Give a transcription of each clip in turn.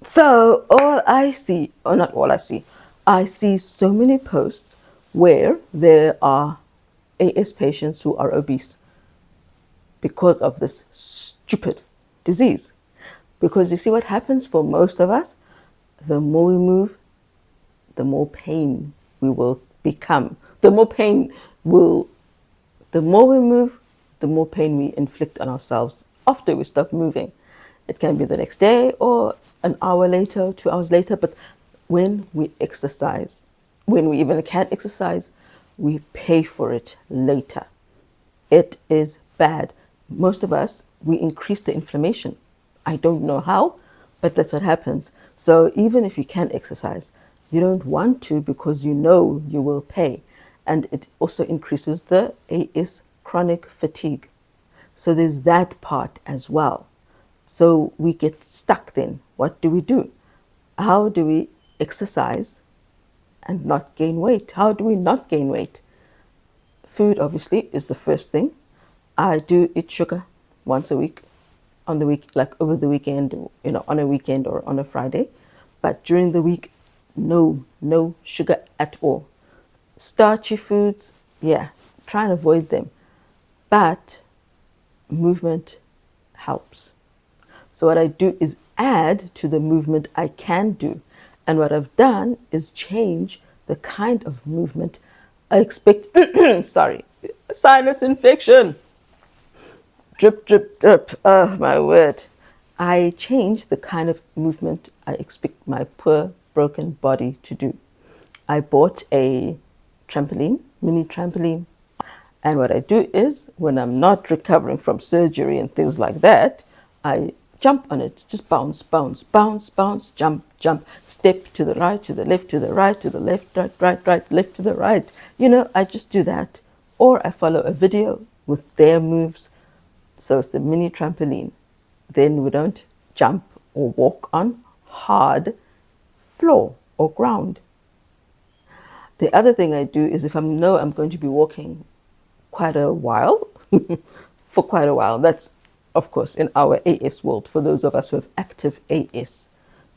So all I see, or not all I see so many posts where there are AS patients who are obese because of this stupid disease. Because you see what happens for most of us, the more we move, the more pain we will become. The more we move, the more pain we inflict on ourselves after we stop moving. It can be the next day or an hour later, 2 hours later, but when we exercise, when we even can exercise, we pay for it later. It is bad. Most of us, we increase the inflammation. I don't know how, but that's what happens. So even if you can exercise, you don't want to because you know you will pay. And it also increases the AS chronic fatigue. So there's that part as well. So we get stuck then. What do we do? How do we exercise and not gain weight? How do we not gain weight? Food obviously is the first thing. I do eat sugar once a week, on the week, like over the weekend, on a weekend or on a Friday. But during the week, no sugar at all. Starchy foods, yeah, try and avoid them. But movement helps. So what I do is add to the movement I can do. And what I've done is change the kind of movement I expect. Sorry, sinus infection. Drip, drip, drip. Oh, my word. I changed the kind of movement I expect my poor, broken body to do. I bought a trampoline, mini trampoline. And what I do is, when I'm not recovering from surgery and things like that, I jump on it. Just bounce, bounce, bounce, bounce, jump, jump, step to the right, to the left, to the right, to the left, right, right, right, left, to the right. I just do that. Or I follow a video with their moves. So it's the mini trampoline. Then we don't jump or walk on hard floor or ground. The other thing I do is if I know I'm going to be walking quite a while, for quite a while, that's of course in our AS world, for those of us who have active AS.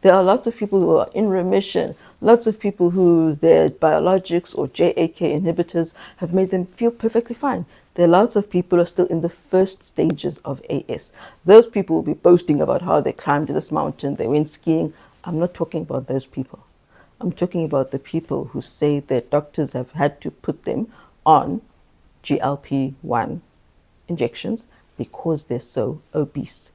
There are lots of people who are in remission, lots of people who their biologics or JAK inhibitors have made them feel perfectly fine. There are lots of people who are still in the first stages of AS. Those people will be boasting about how they climbed this mountain, they went skiing. I'm not talking about those people. I'm talking about the people who say their doctors have had to put them on GLP-1 injections because they're so obese,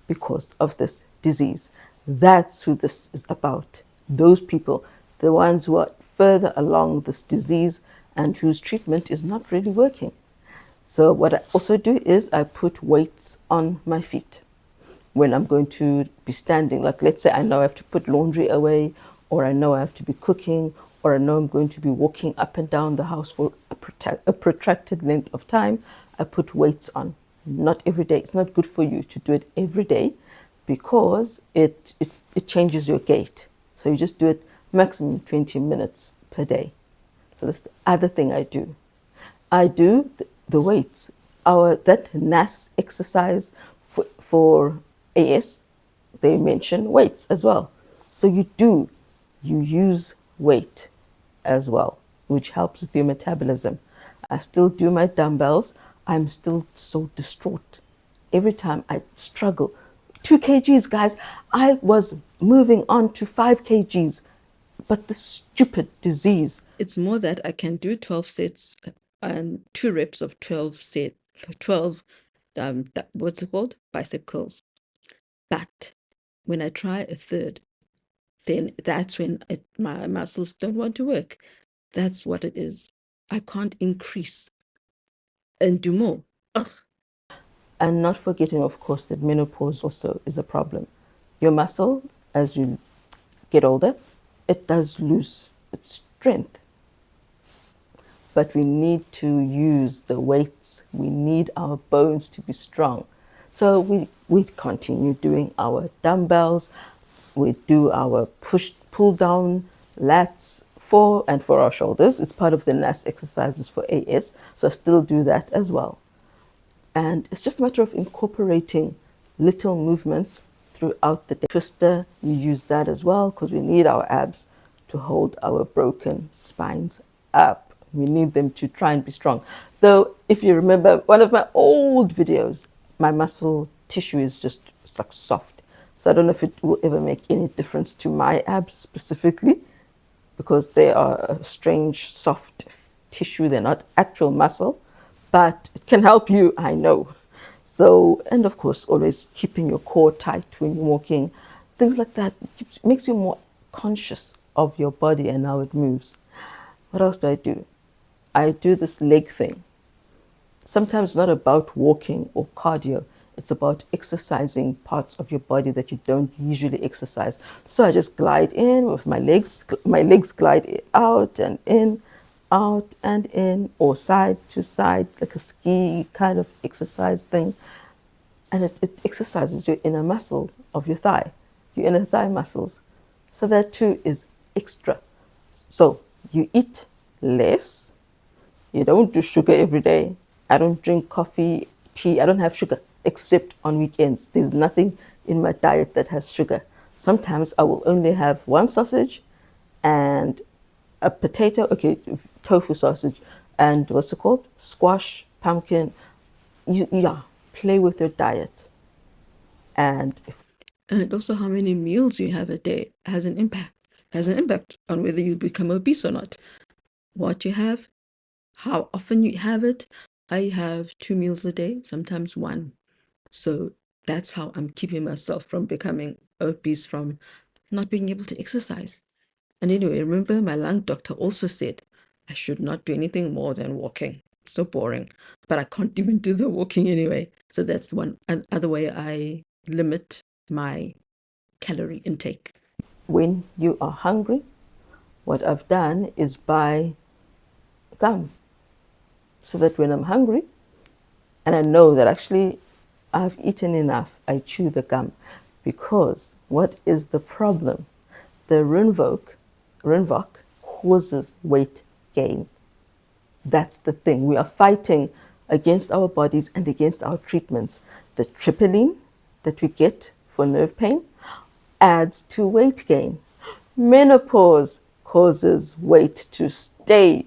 because of this disease. That's who this is about. Those people, the ones who are further along this disease and whose treatment is not really working. So what I also do is I put weights on my feet when I'm going to be standing. Like let's say I know I have to put laundry away, or I know I have to be cooking, or I know I'm going to be walking up and down the house for a protracted length of time. I put weights on. Not every day. It's not good for you to do it every day because it changes your gait. So you just do it maximum 20 minutes per day. So that's the other thing I do. I do the weights. That NAS exercise for AS, they mention weights as well. So you use weight as well, which helps with your metabolism. I still do my dumbbells. I'm still so distraught. Every time I struggle. 2 kgs, guys. I was moving on to 5 kgs, but the stupid disease. It's more that I can do 12 sets and 2 reps of 12, what's it called? Bicep curls. But when I try a third, then that's when my muscles don't want to work. That's what it is. I can't increase and do more. Ugh. And not forgetting, of course, that menopause also is a problem. Your muscle, as you get older, it does lose its strength. But we need to use the weights. We need our bones to be strong. So we continue doing our dumbbells. We do our pull down lats for our shoulders. It's part of the NAS exercises for AS. So I still do that as well. And it's just a matter of incorporating little movements throughout the day. Twister, you use that as well because we need our abs to hold our broken spines up. We need them to try and be strong. Though, if you remember one of my old videos, my muscle tissue is just it's like soft. So I don't know if it will ever make any difference to my abs specifically because they are a strange soft tissue. They're not actual muscle, but it can help you, I know. So, and of course, always keeping your core tight when you're walking, things like that. It makes you more conscious of your body and how it moves. What else do? I do this leg thing. Sometimes it's not about walking or cardio. It's about exercising parts of your body that you don't usually exercise. So I just glide in with my legs. My legs glide out and in, out and in, or side to side, like a ski kind of exercise thing. And it exercises your inner muscles of your thigh, your inner thigh muscles. So that too is extra. So you eat less. You don't do sugar every day. I don't drink coffee, tea. I don't have sugar except on weekends. There's nothing in my diet that has sugar. Sometimes I will only have one sausage and a potato, okay, tofu sausage, and what's it called? Squash, pumpkin. Yeah, play with your diet. And also how many meals you have a day has an impact on whether you become obese or not. What you have, how often you have it. I have 2 meals a day, sometimes one. So that's how I'm keeping myself from becoming obese, from not being able to exercise. And anyway, remember my lung doctor also said I should not do anything more than walking. So boring. But I can't even do the walking anyway. So that's one other way I limit my calorie intake. When you are hungry, what I've done is buy gum so that when I'm hungry and I know that actually I've eaten enough, I chew the gum. Because what is the problem? The Rinvoq causes weight gain. That's the thing. We are fighting against our bodies and against our treatments. The tryptophan that we get for nerve pain adds to weight gain. Menopause causes weight to stay.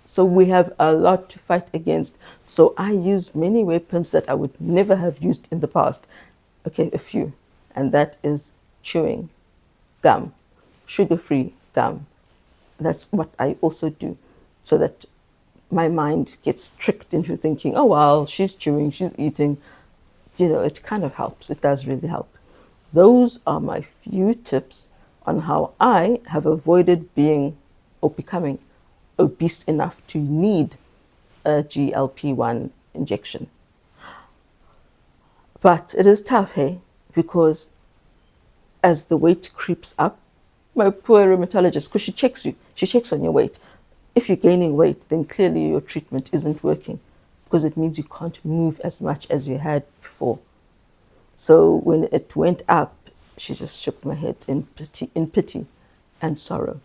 So we have a lot to fight against. So I use many weapons that I would never have used in the past. Okay, a few. And that is chewing gum, sugar-free gum. That's what I also do, so that my mind gets tricked into thinking, oh, well, she's chewing, she's eating. It kind of helps. It does really help. Those are my few tips on how I have avoided being or becoming obese enough to need a GLP-1 injection. But it is tough, hey, because as the weight creeps up, my poor rheumatologist, because she checks on your weight. If you're gaining weight, then clearly your treatment isn't working because it means you can't move as much as you had before. So when it went up, she just shook my head in pity and sorrow.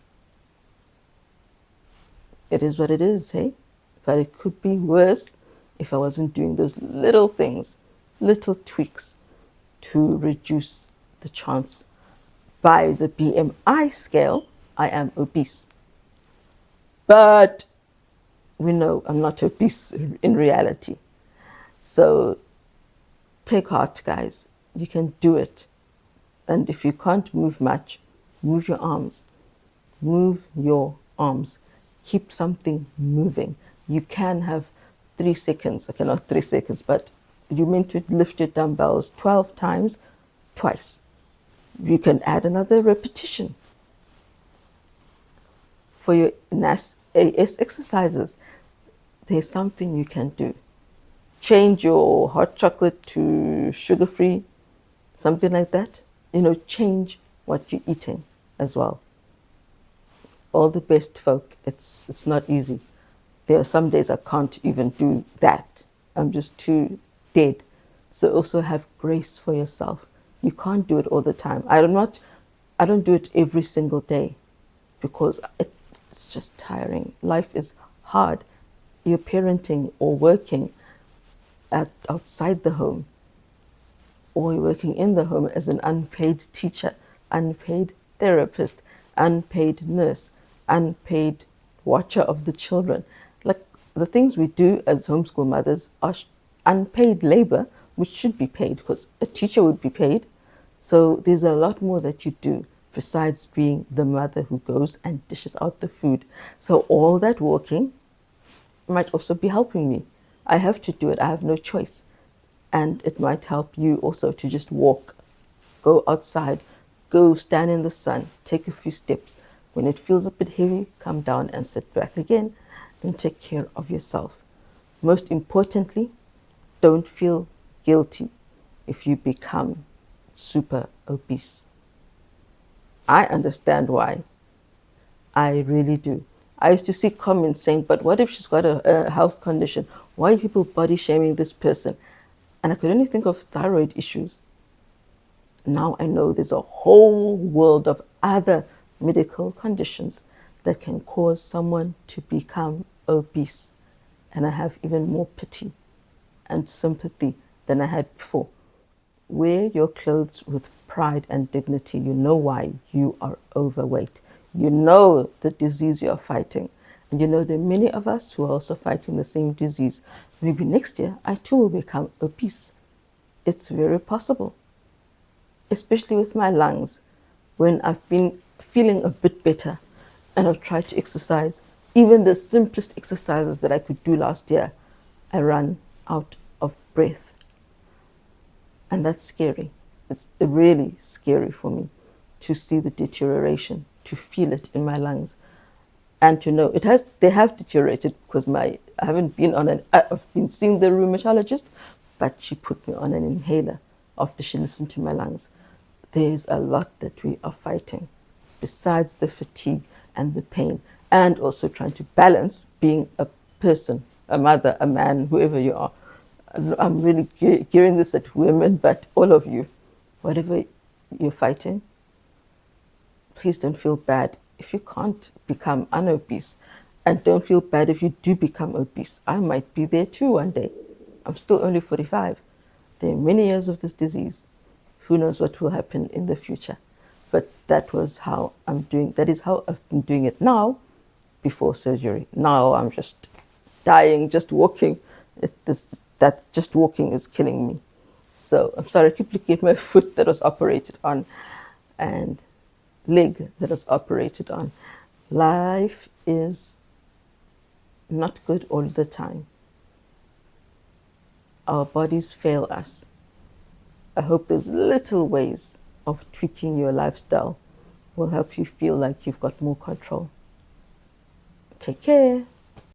It is what it is, hey? But it could be worse if I wasn't doing those little things, little tweaks to reduce the chance. By the BMI scale, I am obese. But we know I'm not obese in reality. So take heart, guys. You can do it. And if you can't move much, move your arms. Move your arms. Keep something moving. You can have 3 seconds. Okay, not 3 seconds, but you meant to lift your dumbbells 12 times, twice. You can add another repetition. For your AS exercises, there's something you can do. Change your hot chocolate to sugar-free, something like that. Change what you're eating as well. All the best, folk. It's not easy. There are some days I can't even do that. I'm just too dead. So also have grace for yourself. You can't do it all the time. I don't do it every single day because it's just tiring. Life is hard. You're parenting or working outside the home. or you're working in the home as an unpaid teacher, unpaid therapist, unpaid nurse, unpaid watcher of the children. Like the things we do as homeschool mothers are unpaid labor, which should be paid because a teacher would be paid. So there's a lot more that you do besides being the mother who goes and dishes out the food. So all that walking might also be helping me. I have to do it, I have no choice. And it might help you also to just walk, go outside, go stand in the sun, take a few steps. When it feels a bit heavy, come down and sit back again and take care of yourself. Most importantly, don't feel guilty if you become super obese. I understand why. I really do. I used to see comments saying, but what if she's got a health condition? Why are people body shaming this person? And I could only think of thyroid issues. Now I know there's a whole world of other medical conditions that can cause someone to become obese. And I have even more pity and sympathy than I had before. Wear your clothes with pride and dignity. You know why you are overweight. You know the disease you are fighting. And you know there are many of us who are also fighting the same disease. Maybe next year I too will become obese. It's very possible, especially with my lungs. When I've been feeling a bit better and I've tried to exercise, even the simplest exercises that I could do last year, I run out of breath. And that's scary. It's really scary for me to see the deterioration, to feel it in my lungs, and to know they have deteriorated because I haven't been on I've been seeing the rheumatologist, but she put me on an inhaler after she listened to my lungs. There's a lot that we are fighting besides the fatigue and the pain, and also trying to balance being a person, a mother, a man, whoever you are. I'm really gearing this at women, but all of you, whatever you're fighting, please don't feel bad if you can't become unobese. And don't feel bad if you do become obese. I might be there too one day. I'm still only 45. There are many years of this disease. Who knows what will happen in the future? But that is how I've been doing it now, before surgery. Now I'm just dying, just walking. Just walking is killing me. So I'm sorry, I keep looking at my foot that was operated on and leg that was operated on. Life is not good all the time. Our bodies fail us. I hope those little ways of tweaking your lifestyle will help you feel like you've got more control. Take care.